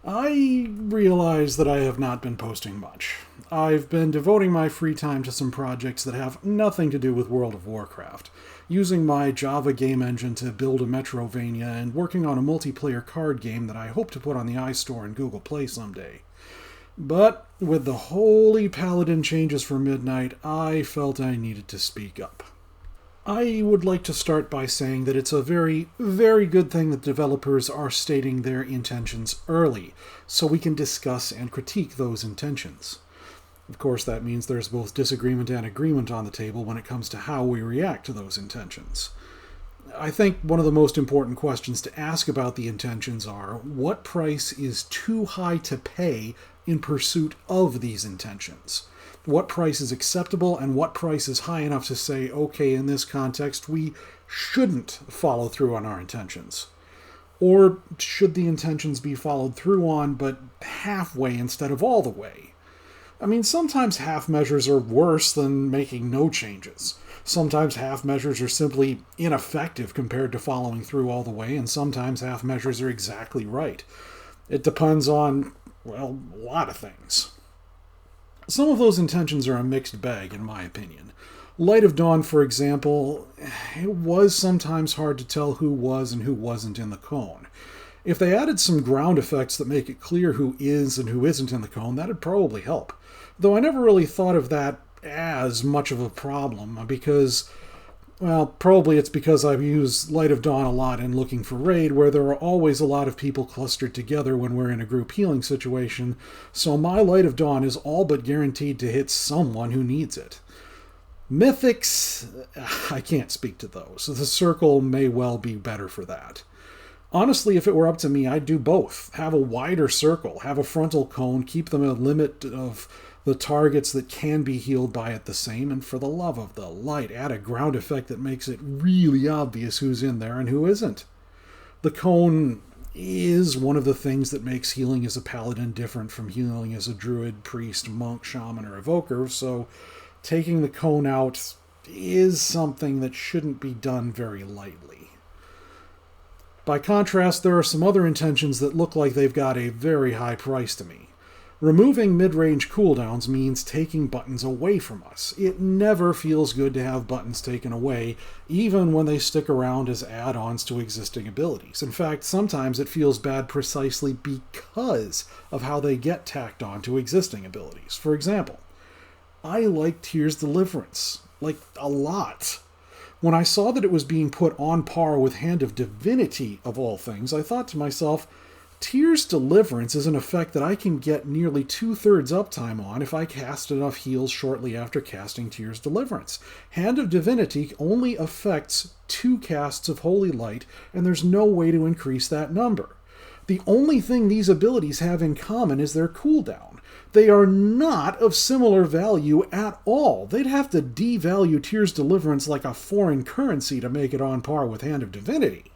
I realize that I have not been posting much. I've been devoting my free time to some projects that have nothing to do with World of Warcraft, using my Java game engine to build a Metrovania and working on a multiplayer card game that I hope to put on the iStore and Google Play someday. But with the holy Paladin changes for Midnight, I felt I needed to speak up. I would like to start by saying that it's a very, very good thing that developers are stating their intentions early, so we can discuss and critique those intentions. Of course, that means there's both disagreement and agreement on the table when it comes to how we react to those intentions. I think one of the most important questions to ask about the intentions are, what price is too high to pay in pursuit of these intentions? What price is acceptable and what price is high enough to say, okay, in this context, we shouldn't follow through on our intentions? Or should the intentions be followed through on, but halfway instead of all the way? I mean, sometimes half measures are worse than making no changes. Sometimes half measures are simply ineffective compared to following through all the way, and sometimes half measures are exactly right. It depends on, well, a lot of things. Some of those intentions are a mixed bag, in my opinion. Light of Dawn, for example, it was sometimes hard to tell who was and who wasn't in the cone. If they added some ground effects that make it clear who is and who isn't in the cone, that'd probably help. Though I never really thought of that as much of a problem, because, well, probably it's because I've used Light of Dawn a lot in Looking for Raid, where there are always a lot of people clustered together when we're in a group healing situation, so my Light of Dawn is all but guaranteed to hit someone who needs it. Mythics, I can't speak to those. The circle may well be better for that. Honestly, if it were up to me, I'd do both. Have a wider circle, have a frontal cone, keep them a limit of the targets that can be healed by it the same, and for the love of the light, add a ground effect that makes it really obvious who's in there and who isn't. The cone is one of the things that makes healing as a paladin different from healing as a druid, priest, monk, shaman, or evoker, so taking the cone out is something that shouldn't be done very lightly. By contrast, there are some other intentions that look like they've got a very high price to me. Removing mid-range cooldowns means taking buttons away from us. It never feels good to have buttons taken away, even when they stick around as add-ons to existing abilities. In fact, sometimes it feels bad precisely because of how they get tacked on to existing abilities. For example, I like Tyr's Deliverance, like a lot. When I saw that it was being put on par with Hand of Divinity, of all things, I thought to myself, Tyr's Deliverance is an effect that I can get nearly 2/3 uptime on if I cast enough heals shortly after casting Tyr's Deliverance. Hand of Divinity only affects 2 casts of Holy Light, and there's no way to increase that number. The only thing these abilities have in common is their cooldown. They are not of similar value at all. They'd have to devalue Tyr's Deliverance like a foreign currency to make it on par with Hand of Divinity.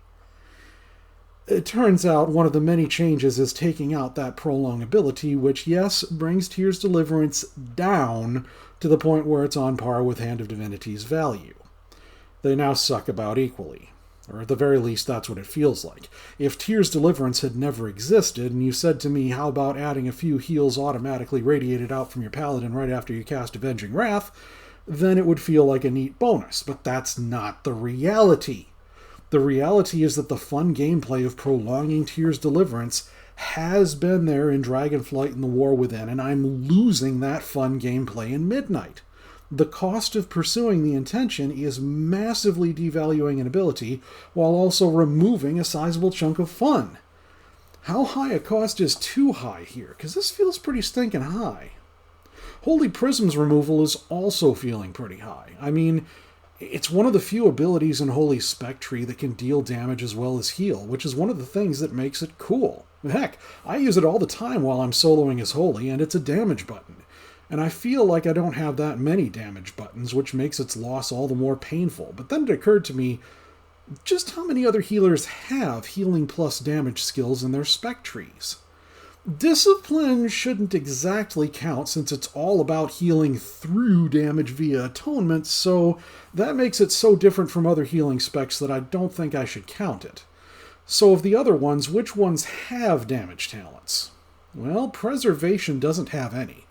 It turns out one of the many changes is taking out that prolong ability, which, yes, brings Tyr's Deliverance down to the point where it's on par with Hand of Divinity's value. They now suck about equally. Or at the very least, that's what it feels like. If Tyr's Deliverance had never existed, and you said to me, how about adding a few heals automatically radiated out from your Paladin right after you cast Avenging Wrath, then it would feel like a neat bonus. But that's not the reality. The reality is that the fun gameplay of prolonging Tyr's Deliverance has been there in Dragonflight and the War Within, and I'm losing that fun gameplay in Midnight. The cost of pursuing the intention is massively devaluing an ability, while also removing a sizable chunk of fun. How high a cost is too high here? Because this feels pretty stinking high. Holy Prism's removal is also feeling pretty high. I mean, it's one of the few abilities in Holy Spectre that can deal damage as well as heal, which is one of the things that makes it cool. Heck, I use it all the time while I'm soloing as Holy, and it's a damage button. And I feel like I don't have that many damage buttons, which makes its loss all the more painful. But then it occurred to me just how many other healers have healing plus damage skills in their spec trees. Discipline shouldn't exactly count since it's all about healing through damage via atonement, so that makes it so different from other healing specs that I don't think I should count it. So of the other ones, which ones have damage talents? Well, Preservation doesn't have any.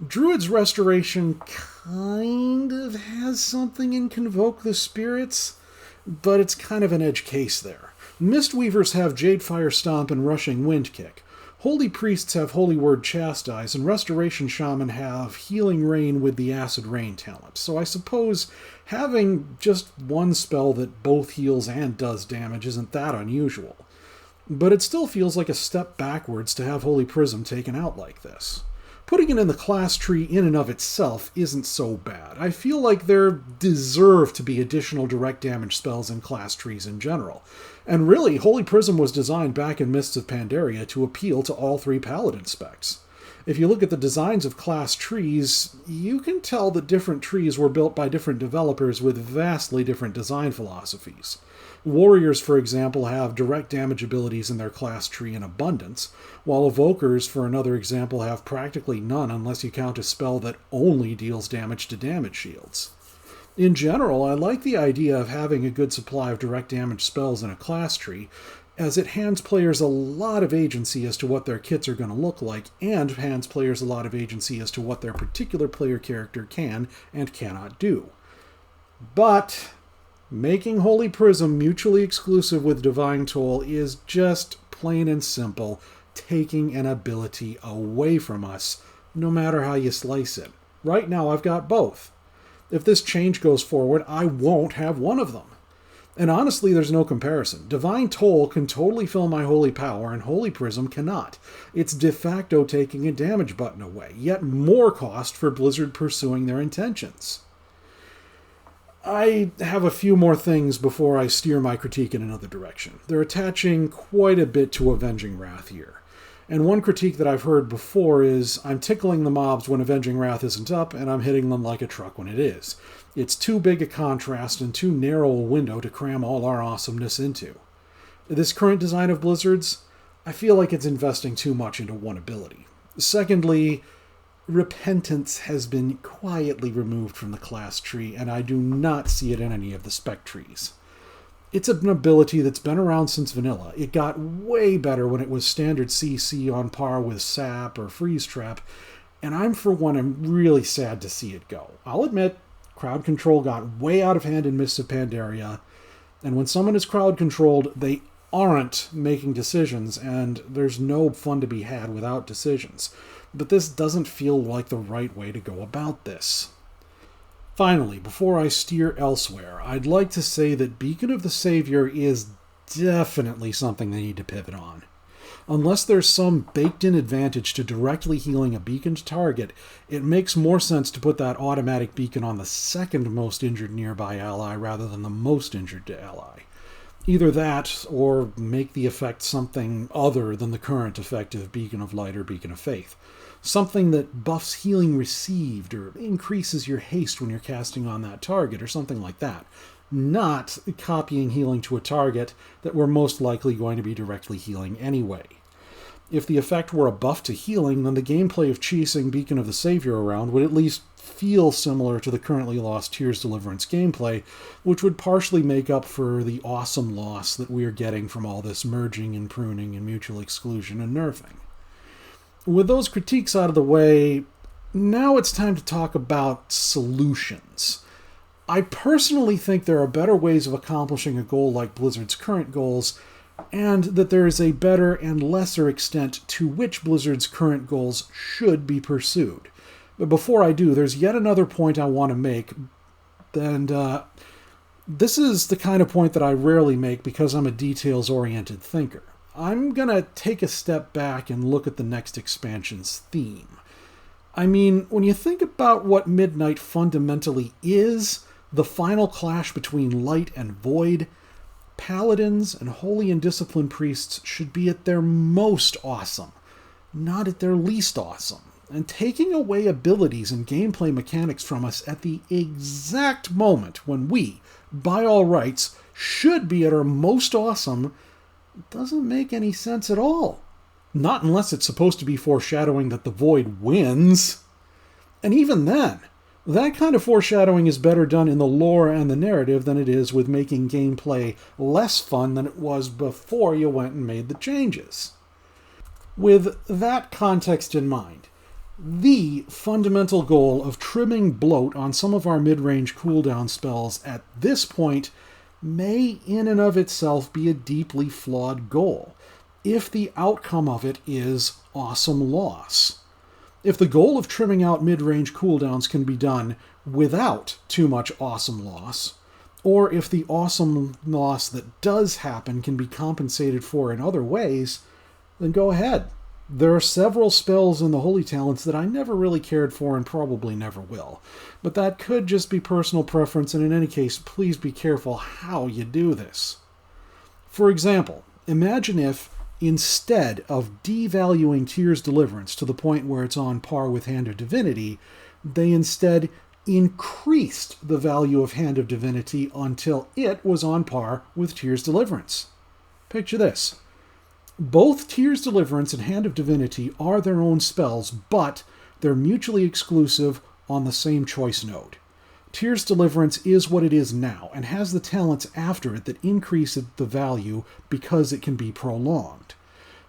Druid's Restoration kind of has something in Convoke the Spirits, but it's kind of an edge case there. Mistweavers have Jadefire Stomp and Rushing Wind Kick. Holy Priests have Holy Word Chastise, and Restoration Shaman have Healing Rain with the Acid Rain talent. So I suppose having just one spell that both heals and does damage isn't that unusual. But it still feels like a step backwards to have Holy Prism taken out like this. Putting it in the class tree in and of itself isn't so bad. I feel like there deserve to be additional direct damage spells in class trees in general. And really, Holy Prism was designed back in Mists of Pandaria to appeal to all three Paladin specs. If you look at the designs of class trees, you can tell that different trees were built by different developers with vastly different design philosophies. Warriors, for example, have direct damage abilities in their class tree in abundance, while Evokers, for another example, have practically none unless you count a spell that only deals damage to damage shields. In general, I like the idea of having a good supply of direct damage spells in a class tree, as it hands players a lot of agency as to what their kits are going to look like, and hands players a lot of agency as to what their particular player character can and cannot do. But making Holy Prism mutually exclusive with Divine Toll is just plain and simple taking an ability away from us, no matter how you slice it. Right now I've got both. If this change goes forward, I won't have one of them. And honestly, there's no comparison. Divine Toll can totally fill my Holy Power, and Holy Prism cannot. It's de facto taking a damage button away, yet more cost for Blizzard pursuing their intentions. I have a few more things before I steer my critique in another direction. They're attaching quite a bit to Avenging Wrath here. And one critique that I've heard before is, I'm tickling the mobs when Avenging Wrath isn't up, and I'm hitting them like a truck when it is. It's too big a contrast and too narrow a window to cram all our awesomeness into. This current design of Blizzard's, I feel like it's investing too much into one ability. Secondly, Repentance has been quietly removed from the class tree, and I do not see it in any of the spec trees. It's an ability that's been around since vanilla. It got way better when it was standard CC on par with Sap or Freeze Trap, and I'm really sad to see it go. I'll admit, crowd control got way out of hand in Mists of Pandaria, and when someone is crowd controlled, they aren't making decisions, and there's no fun to be had without decisions. But this doesn't feel like the right way to go about this. Finally, before I steer elsewhere, I'd like to say that Beacon of the Savior is definitely something they need to pivot on. Unless there's some baked-in advantage to directly healing a beaconed target, it makes more sense to put that automatic beacon on the second most injured nearby ally rather than the most injured ally. Either that, or make the effect something other than the current effective Beacon of Light or Beacon of Faith. Something that buffs healing received or increases your haste when you're casting on that target or something like that. Not copying healing to a target that we're most likely going to be directly healing anyway. If the effect were a buff to healing, then the gameplay of chasing Beacon of the Savior around would at least feel similar to the currently lost Tears Deliverance gameplay, which would partially make up for the awesome loss that we are getting from all this merging and pruning and mutual exclusion and nerfing. With those critiques out of the way, now it's time to talk about solutions. I personally think there are better ways of accomplishing a goal like Blizzard's current goals, and that there is a better and lesser extent to which Blizzard's current goals should be pursued. But before I do, there's yet another point I want to make, and this is the kind of point that I rarely make because I'm a details-oriented thinker. I'm going to take a step back and look at the next expansion's theme. I mean, when you think about what Midnight fundamentally is, the final clash between light and void, Paladins and Holy and Disciplined Priests should be at their most awesome, not at their least awesome. And taking away abilities and gameplay mechanics from us at the exact moment when we, by all rights, should be at our most awesome doesn't make any sense at all. Not unless it's supposed to be foreshadowing that the Void wins. And even then, that kind of foreshadowing is better done in the lore and the narrative than it is with making gameplay less fun than it was before you went and made the changes. With that context in mind, the fundamental goal of trimming bloat on some of our mid-range cooldown spells at this point may in and of itself be a deeply flawed goal, if the outcome of it is awesome loss. If the goal of trimming out mid-range cooldowns can be done without too much awesome loss, or if the awesome loss that does happen can be compensated for in other ways, then go ahead. There are several spells in the Holy Talents that I never really cared for and probably never will. But that could just be personal preference, and in any case, please be careful how you do this. For example, imagine if, instead of devaluing Tyr's Deliverance to the point where it's on par with Hand of Divinity, they instead increased the value of Hand of Divinity until it was on par with Tyr's Deliverance. Picture this. Both Tyr's Deliverance and Hand of Divinity are their own spells, but they're mutually exclusive on the same choice node. Tyr's Deliverance is what it is now, and has the talents after it that increase the value because it can be prolonged.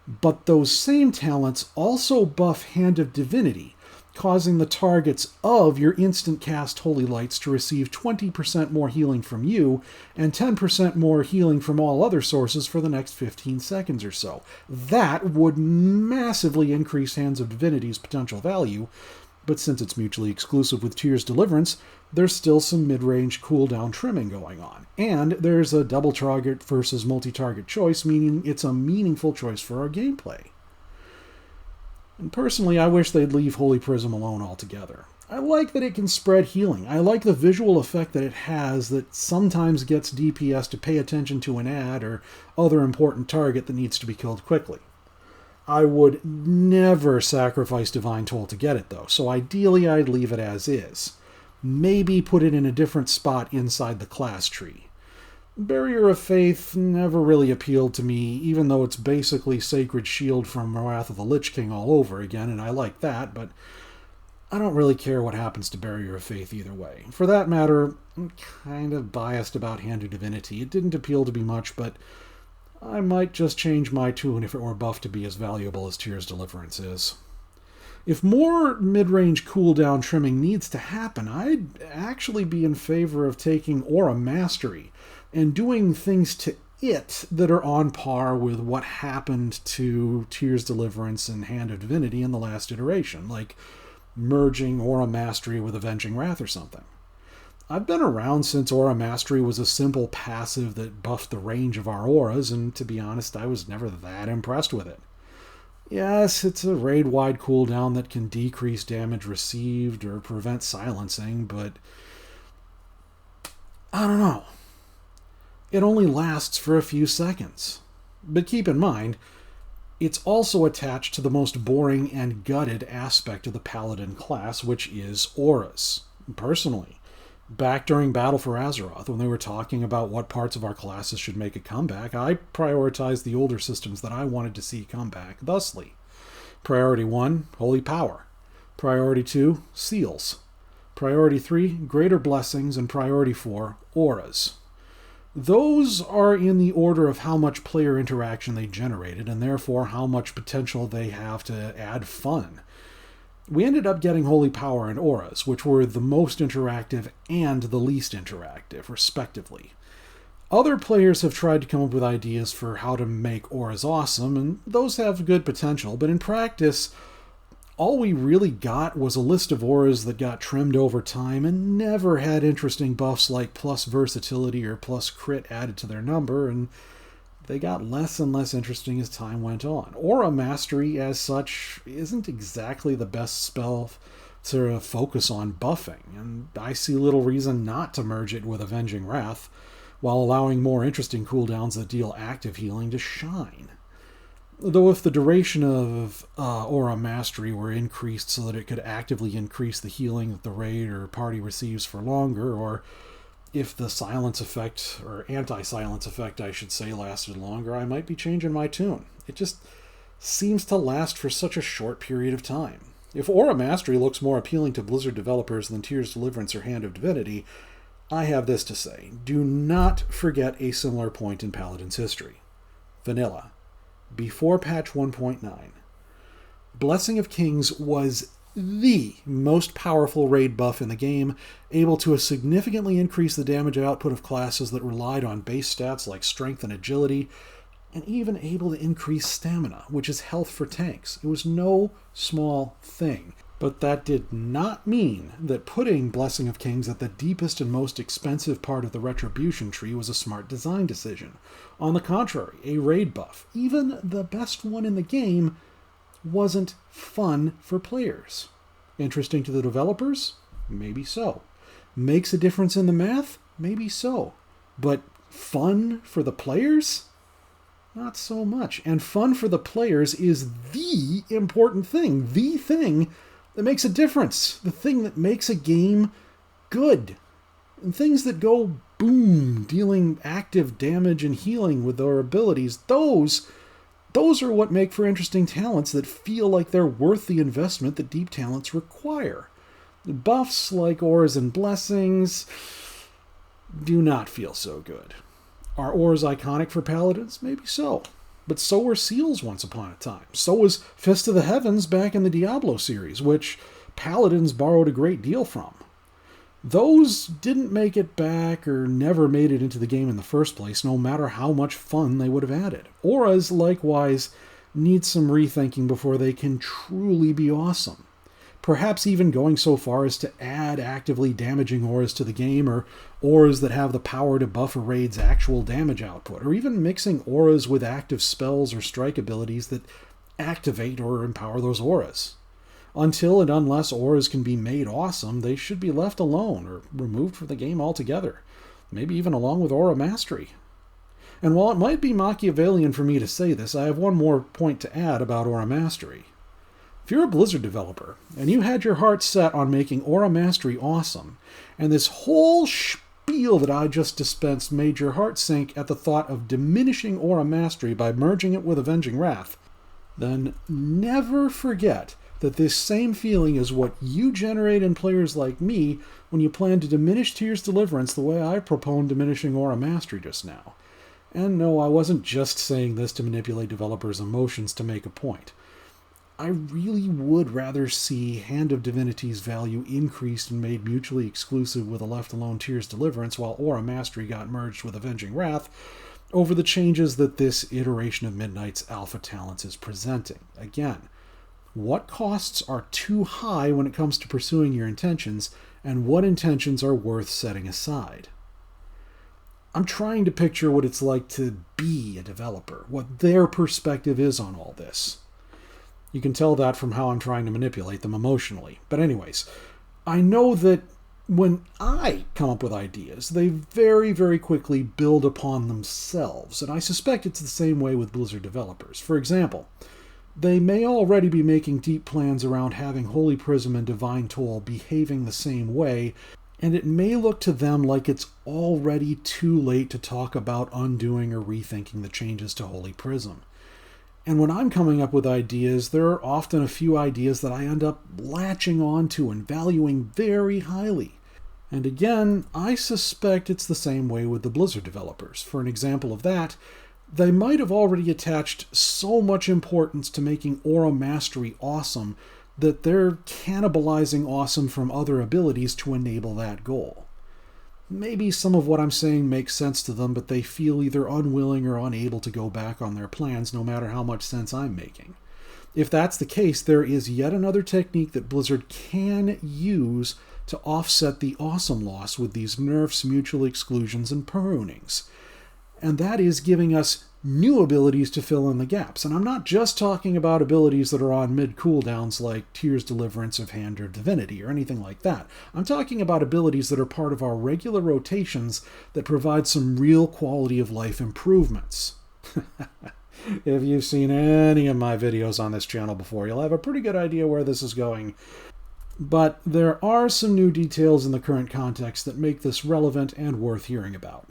But those same talents also buff Hand of Divinity, causing the targets of your instant cast Holy Lights to receive 20% more healing from you and 10% more healing from all other sources for the next 15 seconds or so. That would massively increase Hands of Divinity's potential value, but since it's mutually exclusive with Tyr's Deliverance, there's still some mid-range cooldown trimming going on. And there's a double target versus multi-target choice, meaning it's a meaningful choice for our gameplay. And personally, I wish they'd leave Holy Prism alone altogether. I like that it can spread healing. I like the visual effect that it has that sometimes gets DPS to pay attention to an ad or other important target that needs to be killed quickly. I would never sacrifice Divine Toll to get it, though, so ideally I'd leave it as is. Maybe put it in a different spot inside the class tree. Barrier of Faith never really appealed to me, even though it's basically Sacred Shield from Wrath of the Lich King all over again, and I like that, but I don't really care what happens to Barrier of Faith either way. For that matter, I'm kind of biased about Hand of Divinity. It didn't appeal to me much, but I might just change my tune if it were buffed to be as valuable as Tyr's Deliverance is. If more mid-range cooldown trimming needs to happen, I'd actually be in favor of taking Aura Mastery and doing things to it that are on par with what happened to Tyr's Deliverance and Hand of Divinity in the last iteration, like merging Aura Mastery with Avenging Wrath or something. I've been around since Aura Mastery was a simple passive that buffed the range of our auras, and to be honest, I was never that impressed with it. Yes, it's a raid-wide cooldown that can decrease damage received or prevent silencing, but I don't know. It only lasts for a few seconds. But keep in mind, it's also attached to the most boring and gutted aspect of the Paladin class, which is auras. Personally, back during Battle for Azeroth, when they were talking about what parts of our classes should make a comeback, I prioritized the older systems that I wanted to see come back thusly. Priority 1, Holy Power. Priority 2, Seals. Priority 3, Greater Blessings. And Priority 4, Auras. Those are in the order of how much player interaction they generated, and therefore how much potential they have to add fun. We ended up getting Holy Power and Auras, which were the most interactive and the least interactive, respectively. Other players have tried to come up with ideas for how to make Auras awesome, and those have good potential, but in practice, all we really got was a list of auras that got trimmed over time and never had interesting buffs like plus versatility or plus crit added to their number, and they got less and less interesting as time went on. Aura Mastery, as such, isn't exactly the best spell to focus on buffing, and I see little reason not to merge it with Avenging Wrath, while allowing more interesting cooldowns that deal active healing to shine. Though if the duration of Aura Mastery were increased so that it could actively increase the healing that the raid or party receives for longer, or if the silence effect, or anti-silence effect I should say, lasted longer, I might be changing my tune. It just seems to last for such a short period of time. If Aura Mastery looks more appealing to Blizzard developers than Tyr's Deliverance or Hand of Divinity, I have this to say. Do not forget a similar point in Paladin's history. Vanilla. Before patch 1.9, Blessing of Kings was the most powerful raid buff in the game, able to significantly increase the damage output of classes that relied on base stats like strength and agility, and even able to increase stamina, which is health for tanks. It was no small thing. But that did not mean that putting Blessing of Kings at the deepest and most expensive part of the Retribution tree was a smart design decision. On the contrary, a raid buff, even the best one in the game, wasn't fun for players. Interesting to the developers? Maybe so. Makes a difference in the math? Maybe so. But fun for the players? Not so much. And fun for the players is the important thing. The thing that makes a difference. The thing that makes a game good. And things that go boom, dealing active damage and healing with their abilities, those are what make for interesting talents that feel like they're worth the investment that deep talents require. Buffs like auras and blessings do not feel so good. Are auras iconic for paladins? Maybe so. But so were seals once upon a time. So was Fist of the Heavens back in the Diablo series, which paladins borrowed a great deal from. Those didn't make it back or never made it into the game in the first place, no matter how much fun they would have added. Auras, likewise, need some rethinking before they can truly be awesome. Perhaps even going so far as to add actively damaging auras to the game, or auras that have the power to buff a raid's actual damage output, or even mixing auras with active spells or strike abilities that activate or empower those auras. Until and unless auras can be made awesome, they should be left alone or removed from the game altogether, maybe even along with aura mastery. And while it might be Machiavellian for me to say this, I have one more point to add about aura mastery. If you're a Blizzard developer, and you had your heart set on making aura mastery awesome, and this whole spiel that I just dispensed made your heart sink at the thought of diminishing aura mastery by merging it with Avenging Wrath, then never forget that this same feeling is what you generate in players like me when you plan to diminish Tyr's Deliverance the way I proponed diminishing aura mastery just now. And no, I wasn't just saying this to manipulate developers' emotions to make a point. I really would rather see Hand of Divinity's value increased and made mutually exclusive with a left-alone Tyr's Deliverance while Aura Mastery got merged with Avenging Wrath over the changes that this iteration of Midnight's alpha talents is presenting. Again, what costs are too high when it comes to pursuing your intentions, and what intentions are worth setting aside? I'm trying to picture what it's like to be a developer, what their perspective is on all this. You can tell that from how I'm trying to manipulate them emotionally. But anyways, I know that when I come up with ideas, they very, very quickly build upon themselves, and I suspect it's the same way with Blizzard developers. For example, they may already be making deep plans around having Holy Prism and Divine Toll behaving the same way, and it may look to them like it's already too late to talk about undoing or rethinking the changes to Holy Prism. And when I'm coming up with ideas, there are often a few ideas that I end up latching onto and valuing very highly. And again, I suspect it's the same way with the Blizzard developers. For an example of that, they might have already attached so much importance to making Aura Mastery awesome that they're cannibalizing awesome from other abilities to enable that goal. Maybe some of what I'm saying makes sense to them, but they feel either unwilling or unable to go back on their plans, no matter how much sense I'm making. If that's the case, there is yet another technique that Blizzard can use to offset the awesome loss with these nerfs, mutual exclusions, and prunings. And that is giving us new abilities to fill in the gaps. And I'm not just talking about abilities that are on mid-cooldowns like Tyr's Deliverance of Hand of Divinity or anything like that. I'm talking about abilities that are part of our regular rotations that provide some real quality of life improvements. If you've seen any of my videos on this channel before, you'll have a pretty good idea where this is going. But there are some new details in the current context that make this relevant and worth hearing about.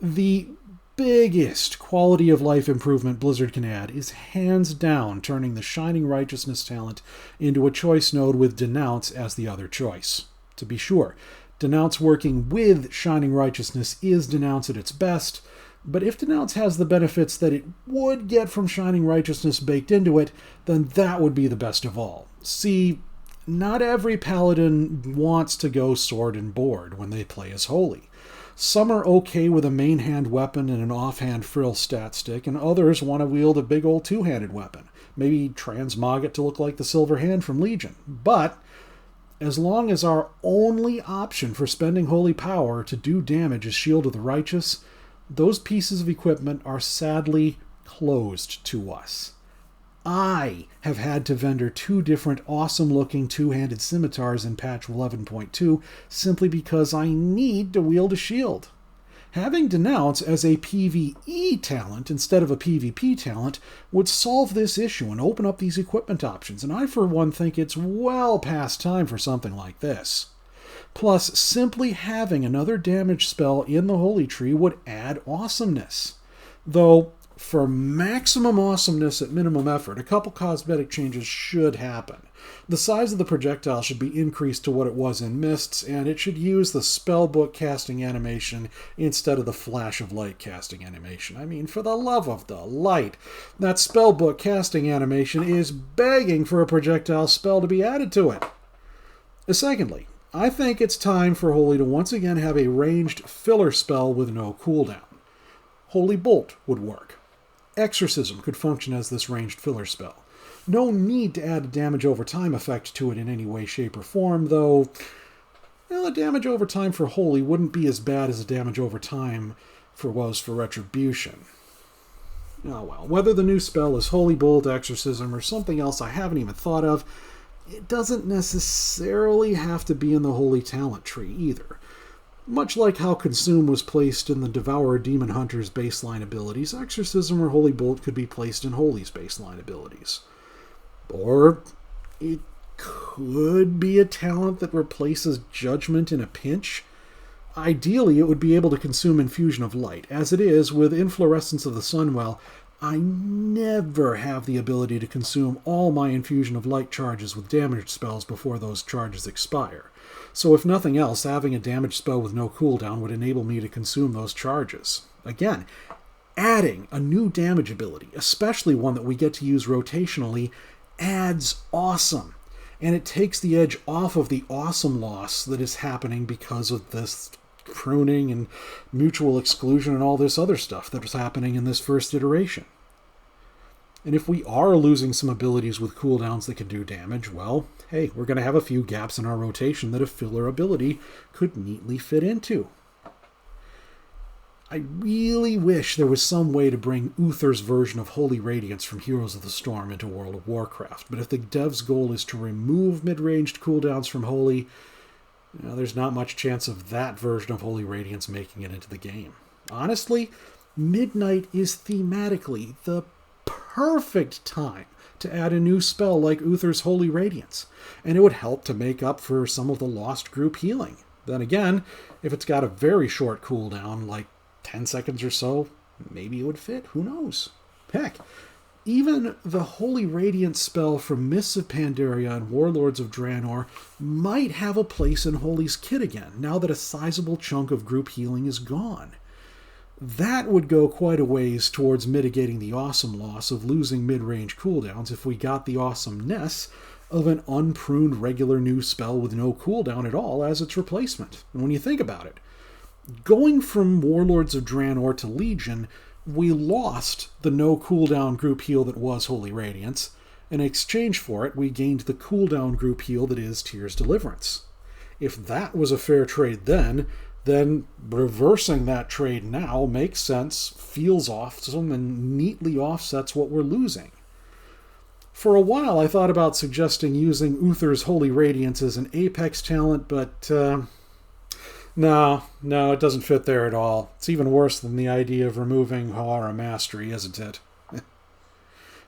The biggest quality of life improvement Blizzard can add is hands down turning the Shining Righteousness talent into a choice node with Denounce as the other choice. To be sure, Denounce working with Shining Righteousness is Denounce at its best, But if Denounce has the benefits that it would get from Shining Righteousness baked into it, then that would be the best of all. See, not every Paladin wants to go sword and board when they play as Holy. Some are okay with a main hand weapon and an offhand frill stat stick, and others want to wield a big old two-handed weapon. Maybe transmog it to look like the Silver Hand from Legion. But as long as our only option for spending holy power to do damage is Shield of the Righteous, those pieces of equipment are sadly closed to us. I have had to vendor 2 different awesome-looking two-handed scimitars in patch 11.2 simply because I need to wield a shield. Having Denounce as a PvE talent instead of a PvP talent would solve this issue and open up these equipment options, and I for one think it's well past time for something like this. Plus, simply having another damage spell in the Holy Tree would add awesomeness. Though, for maximum awesomeness at minimum effort, a couple cosmetic changes should happen. The size of the projectile should be increased to what it was in Mists, and it should use the spellbook casting animation instead of the flash of light casting animation. I mean, for the love of the light, that spellbook casting animation is begging for a projectile spell to be added to it. Secondly, I think it's time for Holy to once again have a ranged filler spell with no cooldown. Holy Bolt would work. Exorcism could function as this ranged filler spell. No need to add a damage over time effect to it in any way, shape, or form, though a damage over time for Holy wouldn't be as bad as a damage over time was for Retribution. Oh well, whether the new spell is Holy Bolt, Exorcism, or something else I haven't even thought of, it doesn't necessarily have to be in the Holy Talent tree either. Much like how Consume was placed in the Devourer Demon Hunter's baseline abilities, Exorcism or Holy Bolt could be placed in Holy's baseline abilities. Or it could be a talent that replaces Judgment in a pinch. Ideally, it would be able to consume Infusion of Light. As it is, with Inflorescence of the Sunwell, I never have the ability to consume all my Infusion of Light charges with damage spells before those charges expire. So if nothing else, having a damage spell with no cooldown would enable me to consume those charges. Again, adding a new damage ability, especially one that we get to use rotationally, adds awesome. And it takes the edge off of the awesome loss that is happening because of this pruning and mutual exclusion and all this other stuff that was happening in this first iteration. And if we are losing some abilities with cooldowns that can do damage, well, hey, we're going to have a few gaps in our rotation that a filler ability could neatly fit into. I really wish there was some way to bring Uther's version of Holy Radiance from Heroes of the Storm into World of Warcraft, but if the dev's goal is to remove mid-ranged cooldowns from Holy, there's not much chance of that version of Holy Radiance making it into the game. Honestly, Midnight is thematically the perfect time to add a new spell like Uther's Holy Radiance, and it would help to make up for some of the lost group healing. Then again, if it's got a very short cooldown, like 10 seconds or so, maybe it would fit. Who knows? Heck, even the Holy Radiance spell from Mists of Pandaria and Warlords of Draenor might have a place in Holy's kit again, now that a sizable chunk of group healing is gone. That would go quite a ways towards mitigating the awesome loss of losing mid-range cooldowns if we got the awesomeness of an unpruned regular new spell with no cooldown at all as its replacement. And when you think about it, going from Warlords of Draenor to Legion, we lost the no cooldown group heal that was Holy Radiance. In exchange for it, we gained the cooldown group heal that is Tyr's Deliverance. If that was a fair trade then reversing that trade now makes sense, feels awesome, and neatly offsets what we're losing. For a while, I thought about suggesting using Uther's Holy Radiance as an Apex talent, but no, it doesn't fit there at all. It's even worse than the idea of removing Hawara Mastery, isn't it?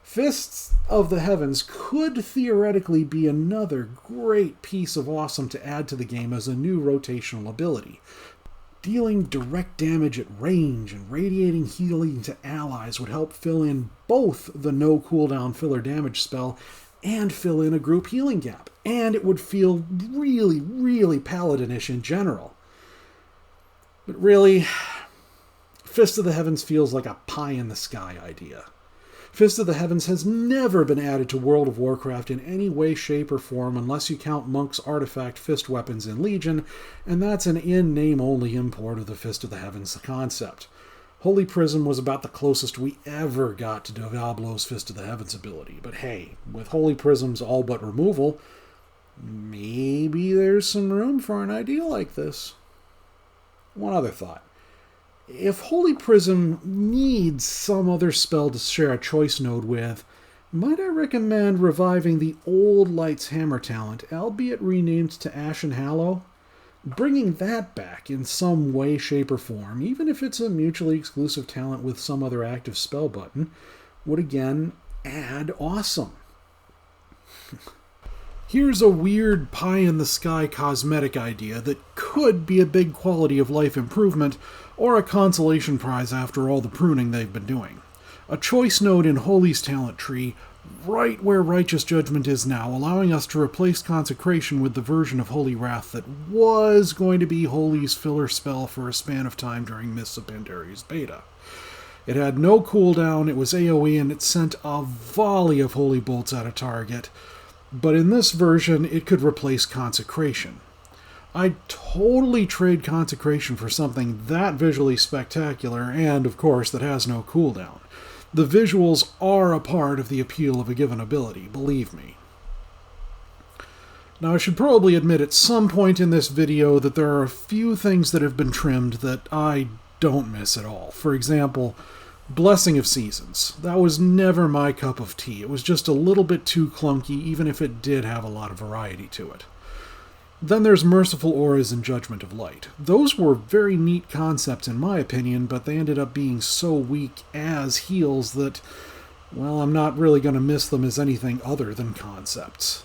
Fists of the Heavens could theoretically be another great piece of awesome to add to the game as a new rotational ability. Dealing direct damage at range and radiating healing to allies would help fill in both the no cooldown filler damage spell and fill in a group healing gap. And it would feel really, really Paladinish in general. But really, Fist of the Heavens feels like a pie-in-the-sky idea. Fist of the Heavens has never been added to World of Warcraft in any way, shape, or form unless you count Monk's artifact fist weapons in Legion, and that's an in-name-only import of the Fist of the Heavens concept. Holy Prism was about the closest we ever got to Diablo's Fist of the Heavens ability, but hey, with Holy Prism's all but removal, maybe there's some room for an idea like this. One other thought. If Holy Prism needs some other spell to share a choice node with, might I recommend reviving the old Light's Hammer talent, albeit renamed to Ashen Hallow? Bringing that back in some way, shape, or form, even if it's a mutually exclusive talent with some other active spell button, would again add awesome. Here's a weird pie-in-the-sky cosmetic idea that could be a big quality of life improvement or a consolation prize after all the pruning they've been doing. A choice node in Holy's talent tree, right where Righteous Judgment is now, allowing us to replace Consecration with the version of Holy Wrath that was going to be Holy's filler spell for a span of time during Mists of Pandaria's beta. It had no cooldown, it was AoE, and it sent a volley of Holy Bolts at a target. But in this version, it could replace Consecration. I'd totally trade Consecration for something that visually spectacular and, of course, that has no cooldown. The visuals are a part of the appeal of a given ability, believe me. Now, I should probably admit at some point in this video that there are a few things that have been trimmed that I don't miss at all. For example, Blessing of Seasons. That was never my cup of tea. It was just a little bit too clunky, even if it did have a lot of variety to it. Then there's Merciful Auras and Judgment of Light. Those were very neat concepts in my opinion, but they ended up being so weak as heals that, well, I'm not really going to miss them as anything other than concepts.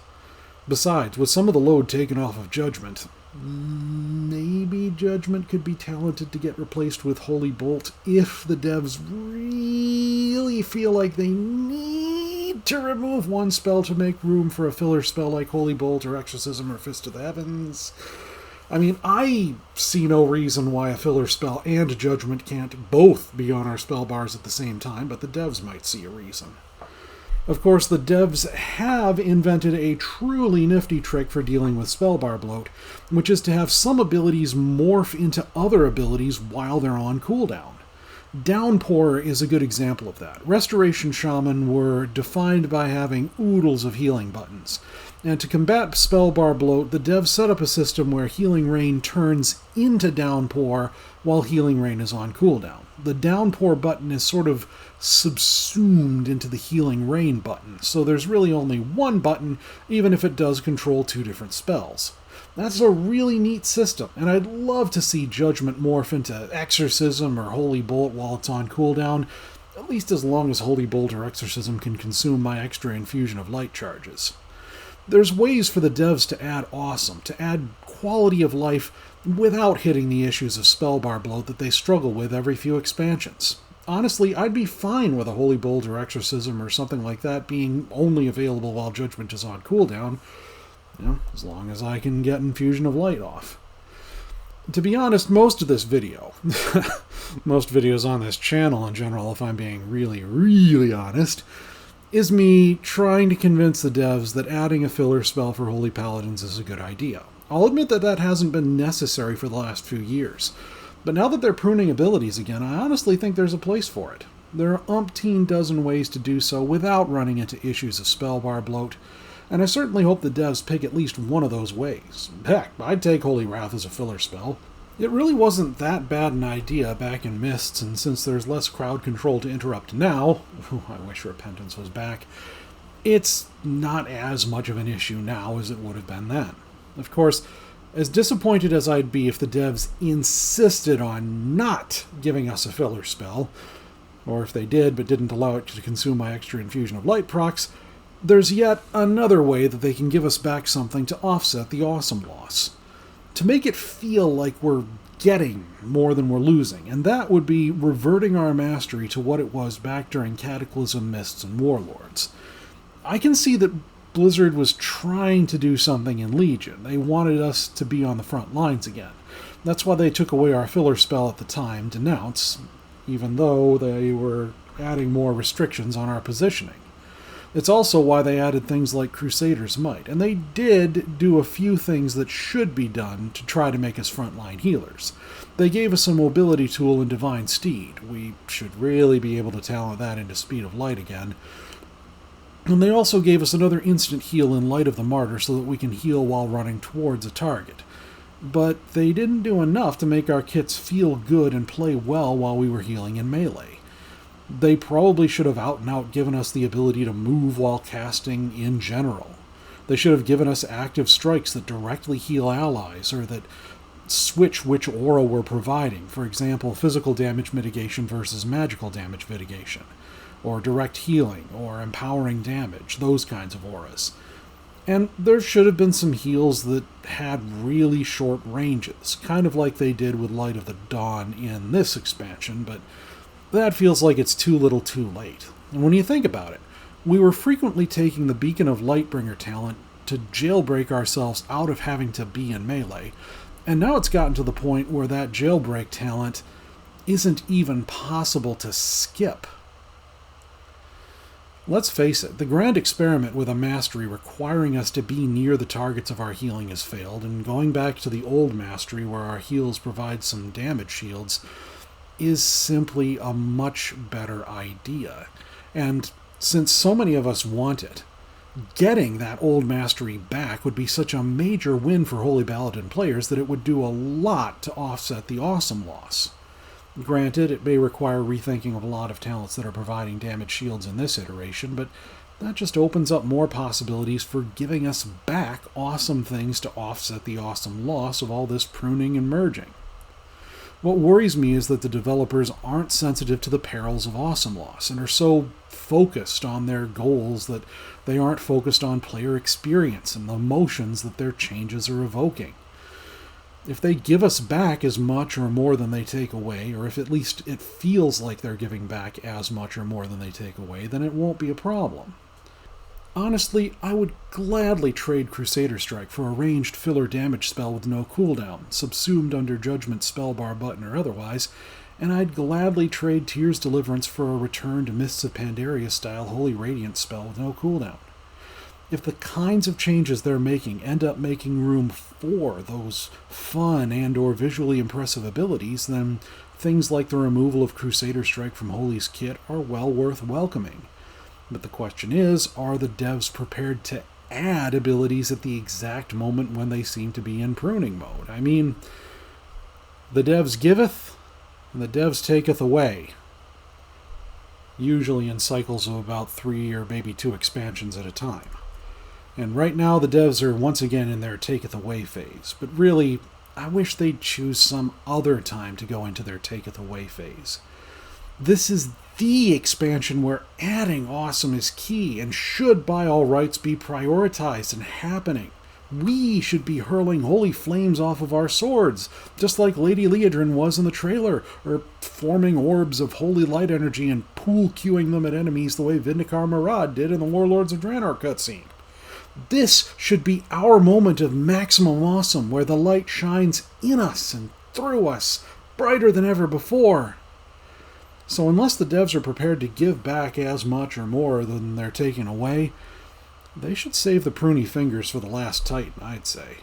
Besides, with some of the load taken off of Judgment, maybe Judgment could be talented to get replaced with Holy Bolt if the devs really feel like they need to remove one spell to make room for a filler spell like Holy Bolt or Exorcism or Fist of the Heavens. I mean, I see no reason why a filler spell and Judgment can't both be on our spell bars at the same time, but the devs might see a reason. Of course, the devs have invented a truly nifty trick for dealing with spellbar bloat, which is to have some abilities morph into other abilities while they're on cooldown. Downpour is a good example of that. Restoration Shaman were defined by having oodles of healing buttons, and to combat spellbar bloat, the devs set up a system where Healing Rain turns into Downpour while Healing Rain is on cooldown. The Downpour button is sort of subsumed into the Healing Rain button, so there's really only one button, even if it does control two different spells. That's a really neat system, and I'd love to see Judgment morph into Exorcism or Holy Bolt while it's on cooldown, at least as long as Holy Bolt or Exorcism can consume my extra infusion of light charges. There's ways for the devs to add awesome, to add quality of life without hitting the issues of spellbar bloat that they struggle with every few expansions. Honestly, I'd be fine with a Holy Bolt or Exorcism or something like that being only available while Judgment is on cooldown, as long as I can get Infusion of Light off. To be honest, most of this video, most videos on this channel in general, if I'm being really, really honest, is me trying to convince the devs that adding a filler spell for Holy Paladins is a good idea. I'll admit that that hasn't been necessary for the last few years, but now that they're pruning abilities again, I honestly think there's a place for it. There are umpteen dozen ways to do so without running into issues of spellbar bloat, and I certainly hope the devs pick at least one of those ways. Heck, I'd take Holy Wrath as a filler spell. It really wasn't that bad an idea back in Mists, and since there's less crowd control to interrupt now, I wish Repentance was back, it's not as much of an issue now as it would have been then. Of course, as disappointed as I'd be if the devs insisted on not giving us a filler spell, or if they did but didn't allow it to consume my extra Infusion of Light procs, there's yet another way that they can give us back something to offset the awesome loss. To make it feel like we're getting more than we're losing, and that would be reverting our mastery to what it was back during Cataclysm, Mists, and Warlords. I can see that Blizzard was trying to do something in Legion. They wanted us to be on the front lines again. That's why they took away our filler spell at the time, Denounce, even though they were adding more restrictions on our positioning. It's also why they added things like Crusader's Might, and they did do a few things that should be done to try to make us frontline healers. They gave us a mobility tool in Divine Steed. We should really be able to talent that into Speed of Light again. And they also gave us another instant heal in Light of the Martyr so that we can heal while running towards a target. But they didn't do enough to make our kits feel good and play well while we were healing in melee. They probably should have out and out given us the ability to move while casting in general. They should have given us active strikes that directly heal allies or that switch which aura we're providing. For example, physical damage mitigation versus magical damage mitigation, or direct healing, or empowering damage, those kinds of auras. And there should have been some heals that had really short ranges, kind of like they did with Light of the Dawn in this expansion, but that feels like it's too little too late. And when you think about it, we were frequently taking the Beacon of Lightbringer talent to jailbreak ourselves out of having to be in melee, and now it's gotten to the point where that jailbreak talent isn't even possible to skip. Let's face it, the grand experiment with a mastery requiring us to be near the targets of our healing has failed, and going back to the old mastery where our heals provide some damage shields is simply a much better idea. And since so many of us want it, getting that old mastery back would be such a major win for Holy Paladin players that it would do a lot to offset the awesome loss. Granted, it may require rethinking of a lot of talents that are providing damage shields in this iteration, but that just opens up more possibilities for giving us back awesome things to offset the awesome loss of all this pruning and merging. What worries me is that the developers aren't sensitive to the perils of awesome loss and are so focused on their goals that they aren't focused on player experience and the emotions that their changes are evoking. If they give us back as much or more than they take away, or if at least it feels like they're giving back as much or more than they take away, then it won't be a problem. Honestly, I would gladly trade Crusader Strike for a ranged filler damage spell with no cooldown, subsumed under Judgment spellbar button or otherwise, and I'd gladly trade Tears Deliverance for a return to Mists of Pandaria style Holy Radiance spell with no cooldown. If the kinds of changes they're making end up making room for those fun and or visually impressive abilities, then things like the removal of Crusader Strike from Holy's kit are well worth welcoming. But the question is, are the devs prepared to add abilities at the exact moment when they seem to be in pruning mode? I mean, the devs giveth, and the devs taketh away. Usually in cycles of about 3 or maybe 2 expansions at a time. And right now the devs are once again in their taketh away phase. But really, I wish they'd choose some other time to go into their taketh away phase. This is the expansion where adding awesome is key and should by all rights be prioritized and happening. We should be hurling holy flames off of our swords, just like Lady Leodrin was in the trailer, or forming orbs of holy light energy and pool queuing them at enemies the way Vindikar Marad did in the Warlords of Draenor cutscene. This should be our moment of maximum awesome, where the light shines in us and through us, brighter than ever before. So unless the devs are prepared to give back as much or more than they're taking away, they should save the pruny fingers for the last Titan, I'd say.